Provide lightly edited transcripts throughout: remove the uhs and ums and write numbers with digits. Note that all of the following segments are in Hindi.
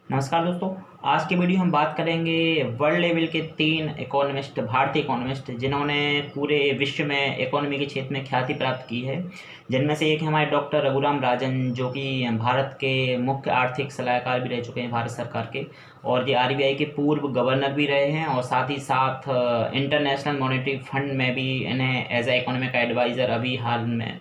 नमस्कार दोस्तों। आज की वीडियो हम बात करेंगे वर्ल्ड लेवल के 3 इकोनॉमिस्ट, भारतीय इकोनॉमिस्ट जिन्होंने पूरे विश्व में इकोनॉमी के क्षेत्र में ख्याति प्राप्त की है। जिनमें से एक है हमारे डॉक्टर रघुराम राजन, जो कि भारत के मुख्य आर्थिक सलाहकार भी रह चुके हैं भारत सरकार के, और ये आरबीआई के पूर्व गवर्नर भी रहे हैं, और साथ ही साथ इंटरनेशनल मॉनेटरी फंड में भी इन्हें एज ए इकोनॉमिक एडवाइज़र अभी हाल में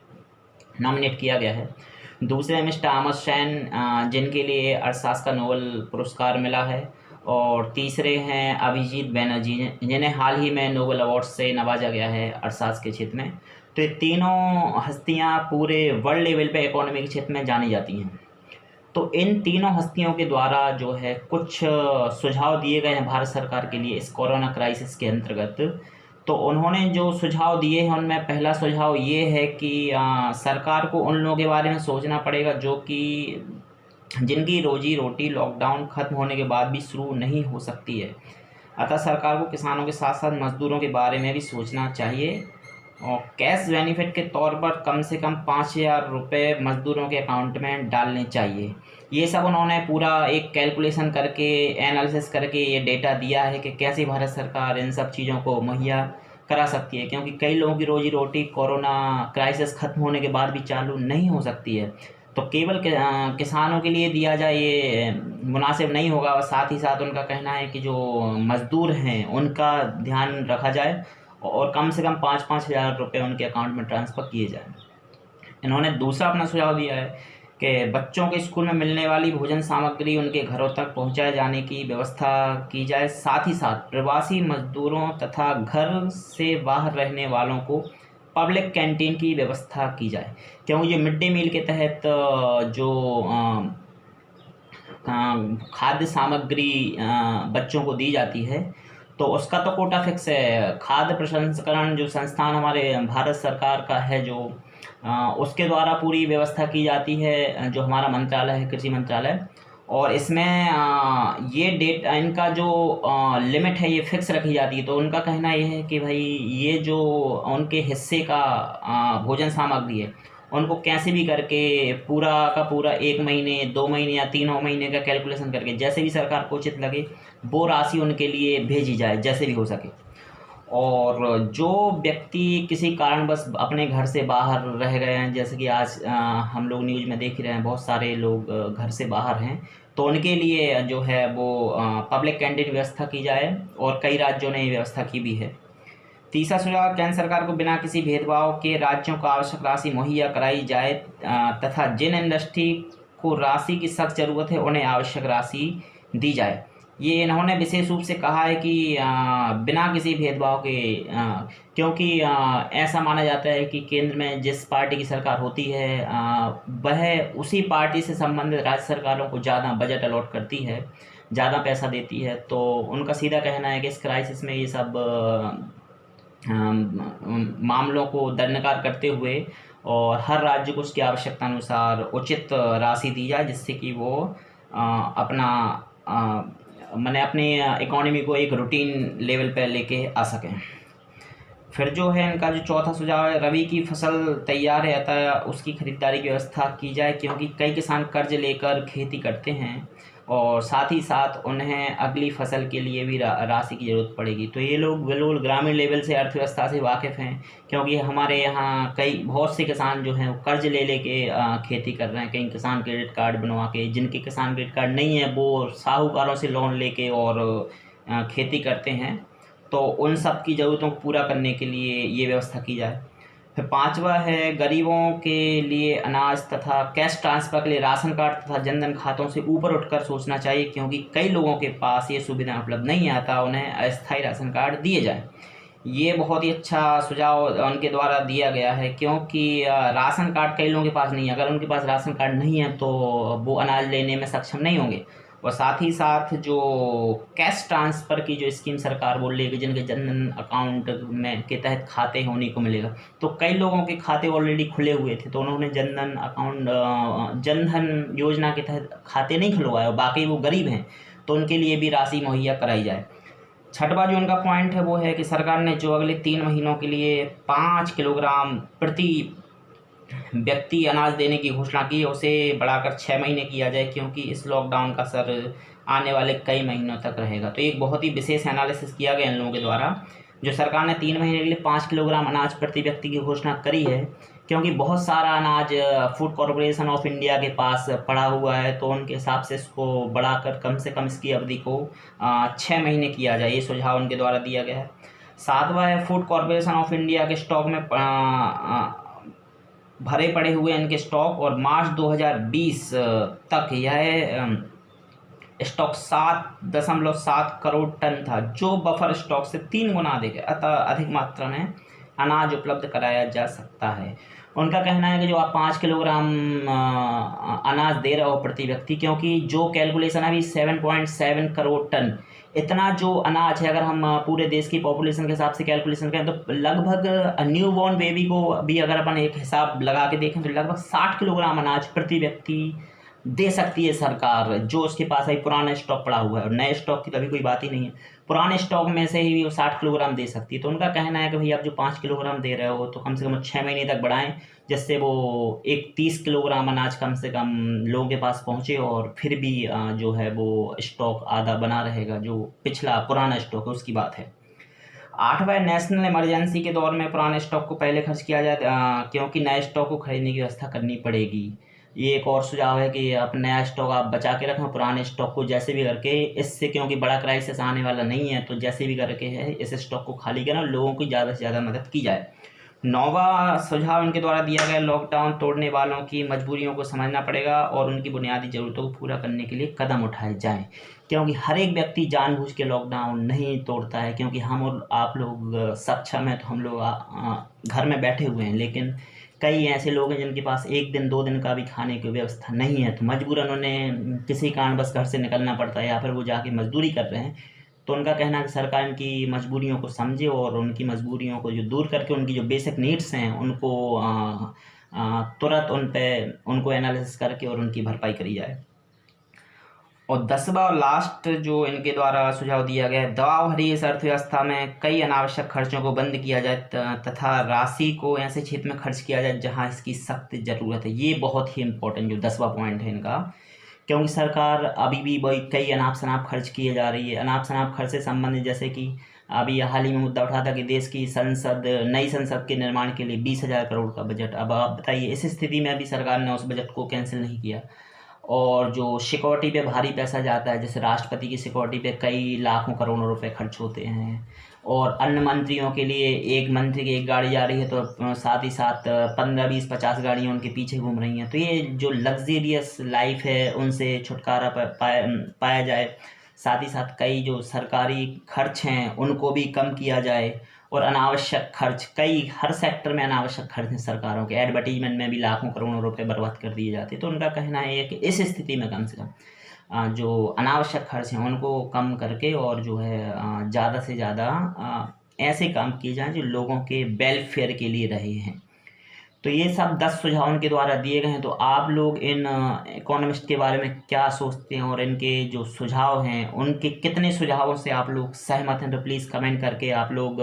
नॉमिनेट किया गया है। दूसरे मिस्टर अमर्त्य सेन, जिनके लिए अर्थशास्त्र का नोबेल पुरस्कार मिला है। और तीसरे हैं अभिजीत बैनर्जी, जिन्हें हाल ही में नोबेल अवार्ड से नवाजा गया है अर्थशास्त्र के क्षेत्र में। तो ये तीनों हस्तियां पूरे वर्ल्ड लेवल पे इकोनॉमी के क्षेत्र में जानी जाती हैं। तो इन तीनों हस्तियों के द्वारा जो है कुछ सुझाव दिए गए हैं भारत सरकार के लिए इस कोरोना क्राइसिस के अंतर्गत। तो उन्होंने जो सुझाव दिए हैं उनमें पहला सुझाव ये है कि सरकार को उन लोगों के बारे में सोचना पड़ेगा जो कि जिनकी रोजी रोटी लॉकडाउन खत्म होने के बाद भी शुरू नहीं हो सकती है। अतः सरकार को किसानों के साथ साथ मजदूरों के बारे में भी सोचना चाहिए, और कैश बेनिफिट के तौर पर कम से कम 5,000 रुपये मज़दूरों के अकाउंट में डालने चाहिए। ये सब उन्होंने पूरा एक कैलकुलेशन करके, एनालिसिस करके ये डेटा दिया है कि कैसे भारत सरकार इन सब चीज़ों को मुहैया करा सकती है, क्योंकि कई लोगों की रोजी रोटी कोरोना क्राइसिस ख़त्म होने के बाद भी चालू नहीं हो सकती है। तो केवल किसानों के लिए दिया जाए ये मुनासिब नहीं होगा, और साथ ही साथ उनका कहना है कि जो मज़दूर हैं उनका ध्यान रखा जाए और कम से कम 5-5 हज़ार रुपये उनके अकाउंट में ट्रांसफ़र किए जाएं। इन्होंने दूसरा अपना सुझाव दिया है कि बच्चों के स्कूल में मिलने वाली भोजन सामग्री उनके घरों तक पहुंचाए जाने की व्यवस्था की जाए। साथ ही साथ प्रवासी मजदूरों तथा घर से बाहर रहने वालों को पब्लिक कैंटीन की व्यवस्था की जाए, क्योंकि ये मिड डे मील के तहत जो खाद्य सामग्री बच्चों को दी जाती है, तो उसका तो कोटा फिक्स है। खाद्य प्रसंस्करण जो संस्थान हमारे भारत सरकार का है, जो उसके द्वारा पूरी व्यवस्था की जाती है, जो हमारा मंत्रालय है, कृषि मंत्रालय। और इसमें ये डेट इनका जो लिमिट है ये फ़िक्स रखी जाती है। तो उनका कहना ये है कि भाई ये जो उनके हिस्से का भोजन सामग्री है, उनको कैसे भी करके पूरा का पूरा 1 महीने, 2 महीने या 3 महीने का कैलकुलेशन करके जैसे भी सरकार को उचित लगे वो राशि उनके लिए भेजी जाए, जैसे भी हो सके। और जो व्यक्ति किसी कारणवश अपने घर से बाहर रह गए हैं, जैसे कि आज हम लोग न्यूज़ में देख ही रहे हैं, बहुत सारे लोग घर से बाहर हैं, तो उनके लिए जो है वो पब्लिक कैंटीन व्यवस्था की जाए, और कई राज्यों ने ये व्यवस्था की भी है। तीसरा सुझाव, केंद्र सरकार को बिना किसी भेदभाव के राज्यों को आवश्यक राशि मुहैया कराई जाए, तथा जिन इंडस्ट्री को राशि की सख्त ज़रूरत है उन्हें आवश्यक राशि दी जाए। ये इन्होंने विशेष रूप से कहा है कि बिना किसी भेदभाव के, क्योंकि ऐसा माना जाता है कि केंद्र में जिस पार्टी की सरकार होती है वह उसी पार्टी से संबंधित राज्य सरकारों को ज़्यादा बजट अलॉट करती है, ज़्यादा पैसा देती है। तो उनका सीधा कहना है कि इस क्राइसिस में ये सब मामलों को दरनकार करते हुए और हर राज्य को उसकी आवश्यकता अनुसार उचित राशि दी जाए, जिससे कि वो अपना मैंने अपनी इकोनॉमी को एक रूटीन लेवल पर लेके आ सकें। फिर जो है इनका जो चौथा सुझाव है, रबी की फसल तैयार है अतः उसकी खरीदारी की व्यवस्था की जाए, क्योंकि कई किसान कर्ज लेकर खेती करते हैं और साथ ही साथ उन्हें अगली फसल के लिए भी राशि की ज़रूरत पड़ेगी। तो ये लोग बिल्कुल ग्रामीण लेवल से अर्थव्यवस्था से वाकिफ़ हैं, क्योंकि हमारे यहाँ बहुत से किसान जो हैं वो कर्ज ले लेके खेती कर रहे हैं। कई किसान क्रेडिट कार्ड बनवा के, जिनके किसान क्रेडिट कार्ड नहीं है वो साहूकारों से लोन लेके और खेती करते हैं। तो उन सब की ज़रूरतों को पूरा करने के लिए ये व्यवस्था की जाए। फिर पांचवा है, गरीबों के लिए अनाज तथा कैश ट्रांसफ़र के लिए राशन कार्ड तथा जनधन खातों से ऊपर उठकर सोचना चाहिए, क्योंकि कई लोगों के पास ये सुविधा उपलब्ध नहीं आता, उन्हें अस्थायी राशन कार्ड दिए जाए। ये बहुत ही अच्छा सुझाव उनके द्वारा दिया गया है, क्योंकि राशन कार्ड कई लोगों के पास नहीं है। अगर उनके पास राशन कार्ड नहीं है तो वो अनाज लेने में सक्षम नहीं होंगे। और साथ ही साथ जो कैश ट्रांसफ़र की जो स्कीम सरकार बोल रही है कि जिनके जनधन अकाउंट में के तहत खाते हैं उन्हीं को मिलेगा, तो कई लोगों के खाते ऑलरेडी खुले हुए थे, तो उन्होंने जनधन अकाउंट जनधन योजना के तहत खाते नहीं खुलवाए और बाकी वो गरीब हैं, तो उनके लिए भी राशि मुहैया कराई जाए। छठवां जो उनका पॉइंट है वो है कि सरकार ने जो अगले 3 महीनों के लिए 5 किलोग्राम प्रति व्यक्ति अनाज देने की घोषणा की है उसे बढ़ाकर 6 महीने किया जाए, क्योंकि इस लॉकडाउन का असर आने वाले कई महीनों तक रहेगा। तो एक बहुत ही विशेष एनालिसिस किया गया इन लोगों के द्वारा। जो सरकार ने 3 महीने के लिए 5 किलोग्राम अनाज प्रति व्यक्ति की घोषणा करी है, क्योंकि बहुत सारा अनाज फूड कॉरपोरेशन ऑफ इंडिया के पास पड़ा हुआ है, तो उनके हिसाब से इसको बढ़ाकर कम से कम इसकी अवधि को 6 महीने किया जाए, ये सुझाव उनके द्वारा दिया गया है। सातवां है, फूड कॉरपोरेशन ऑफ इंडिया के स्टॉक में भरे पड़े हुए इनके स्टॉक, और मार्च 2020 तक यह स्टॉक 7.7 करोड़ टन था, जो बफर स्टॉक से 3 गुना अधिक मात्रा में अनाज उपलब्ध कराया जा सकता है। उनका कहना है कि जो आप 5 किलोग्राम अनाज दे रहे हो प्रति व्यक्ति, क्योंकि जो कैलकुलेशन अभी 7.7 करोड़ टन, इतना जो अनाज है, अगर हम पूरे देश की पॉपुलेशन के हिसाब से कैलकुलेशन करें तो लगभग न्यू बॉर्न बेबी को भी अगर अपन एक हिसाब लगा के देखें तो लगभग 60 किलोग्राम अनाज प्रति व्यक्ति दे सकती है सरकार, जो उसके पास अभी पुराना स्टॉक पड़ा हुआ है, और नए स्टॉक की तो अभी कोई बात ही नहीं है, पुराने स्टॉक में से ही वो 60 किलोग्राम दे सकती है। तो उनका कहना है कि भाई आप जो 5 किलोग्राम दे रहे हो तो कम से कम 6 महीने तक बढ़ाएं, जिससे वो एक 30 किलोग्राम अनाज कम से कम लोगों के पास पहुँचे, और फिर भी जो है वो स्टॉक आधा बना रहेगा, जो पिछला पुराना स्टॉक है उसकी बात है। 8वां, नेशनल इमरजेंसी के दौर में पुराने स्टॉक को पहले खर्च किया जाए, क्योंकि नए स्टॉक को खरीदने की व्यवस्था करनी पड़ेगी। ये एक और सुझाव है कि आप नया स्टॉक आप बचा के रखें, पुराने स्टॉक को जैसे भी करके, इससे क्योंकि बड़ा क्राइसिस आने वाला नहीं है, तो जैसे भी करके है इस स्टॉक को खाली करें, लोगों की ज़्यादा से ज़्यादा मदद की जाए। 9वां सुझाव इनके द्वारा दिया गया, लॉकडाउन तोड़ने वालों की मजबूरियों को समझना पड़ेगा और उनकी बुनियादी ज़रूरतों को पूरा करने के लिए कदम उठाए जाएं, क्योंकि हर एक व्यक्ति जानबूझ के लॉकडाउन नहीं तोड़ता है, क्योंकि हम और आप लोग सक्षम हैं तो हम लोग घर में बैठे हुए हैं, लेकिन कई ऐसे लोग हैं जिनके पास 1 दिन 2 दिन का भी खाने की व्यवस्था नहीं है, तो मजबूरन उन्हें किसी कारणवश घर से निकलना पड़ता है, या फिर वो जाके मजदूरी कर रहे हैं। तो उनका कहना है कि सरकार इनकी मजबूरियों को समझे और उनकी मजबूरियों को जो दूर करके उनकी जो बेसिक नीड्स हैं उनको तुरंत उनको एनालिसिस करके और उनकी भरपाई करी जाए। और 10वां और लास्ट जो इनके द्वारा सुझाव दिया गया है, दबाव भरी इस अर्थव्यवस्था में कई अनावश्यक खर्चों को बंद किया जाए तथा राशि को ऐसे क्षेत्र में खर्च किया जाए जहां इसकी सख्त ज़रूरत है। ये बहुत ही इंपॉर्टेंट जो 10वां पॉइंट है इनका, क्योंकि सरकार अभी भी कई अनाप शनाप खर्च किए जा रही है। अनाप शनाप खर्च से संबंधित, जैसे कि अभी हाल ही में मुद्दा उठा था कि देश की नई संसद के निर्माण के लिए 20,000 करोड़ का बजट। अब आप बताइए, इस स्थिति में अभी सरकार ने उस बजट को कैंसिल नहीं किया, और जो सिक्योरिटी पे भारी पैसा जाता है, जैसे राष्ट्रपति की सिक्योरिटी पे कई लाखों करोड़ों रुपए खर्च होते हैं, और अन्य मंत्रियों के लिए एक मंत्री की एक गाड़ी जा रही है तो साथ ही साथ 15 20 50 गाड़ियाँ उनके पीछे घूम रही हैं। तो ये जो लग्जेरियस लाइफ है उनसे छुटकारा पाया जाए, साथ ही साथ कई जो सरकारी खर्च हैं उनको भी कम किया जाए, और अनावश्यक खर्च, हर सेक्टर में अनावश्यक खर्च हैं सरकारों के, एडवर्टीजमेंट में भी लाखों करोड़ों रुपए बर्बाद कर दिए जाते हैं। तो उनका कहना है कि इस स्थिति में कम से कम जो अनावश्यक खर्च हैं उनको कम करके, और जो है ज़्यादा से ज़्यादा ऐसे काम किए जाएँ जो लोगों के वेलफेयर के लिए रहे हैं। तो ये सब 10 सुझाव उनके द्वारा दिए गए हैं। तो आप लोग इन इकोनॉमिस्ट के बारे में क्या सोचते हैं, और इनके जो सुझाव हैं उनके कितने सुझावों से आप लोग सहमत हैं, तो प्लीज़ कमेंट करके आप लोग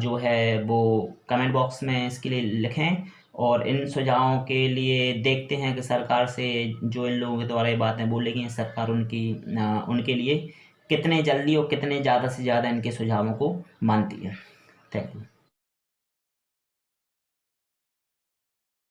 जो है वो कमेंट बॉक्स में इसके लिए लिखें। और इन सुझावों के लिए देखते हैं कि सरकार से जो इन लोगों के द्वारा ये बातें बोली गई हैं, सरकार उनके लिए कितने जल्दी और कितने ज़्यादा से ज़्यादा इनके सुझावों को मानती है। Thank you.